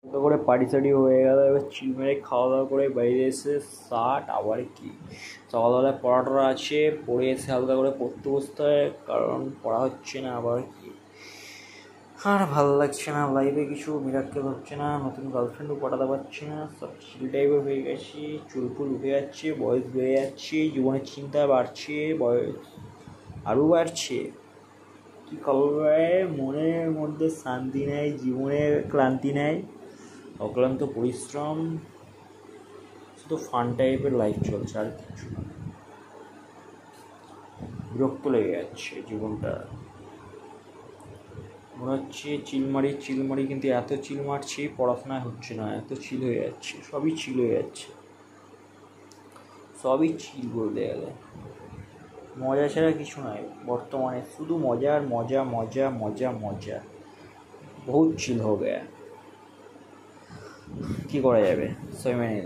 তো করে পার্টি সার্টি হয়ে গেল, এবার চিল মেরে খাওয়া দাওয়া করে বাইরে এসে শার্ট আবার কি সকালবেলায় পড়াটা আছে, পড়ে এসে হালকা করে পড়তে বসতে হয়, কারণ পড়া হচ্ছে না আবার কি। আর ভালো লাগছে না, লাইফে কিছু মিরাক্কেল হচ্ছে না, নতুন গার্লফ্রেন্ডও পটাতে পারছি না, সব চিল টাইপের হয়ে গেছি, চুলফুল উঠে যাচ্ছে, বয়স বেড়ে যাচ্ছে, জীবনের চিন্তা বাড়ছে, বয়স আরও বাড়ছে। কী করবে, মনের মধ্যে শান্তি নেই, জীবনের ক্লান্তি নেই, অক্লান্ত পরিশ্রম, শুধু ফান টাইপের লাইফ চলছে আর কিছু না। বিরক্ত লেগে যাচ্ছে জীবনটা, মনে হচ্ছে চিল মারি, কিন্তু এত চিল মারছি পড়াশোনায় হচ্ছে না, এত চিল হয়ে যাচ্ছে, সবই চিল হয়ে যাচ্ছে, সবই চিল বলতে গেলে। মজা ছাড়া কিছু নয় বর্তমানে, শুধু মজা আর মজা, মজা মজা মজা, বহুত চিল হয়ে গেছে। কী করা যাবে, সবাই মেনে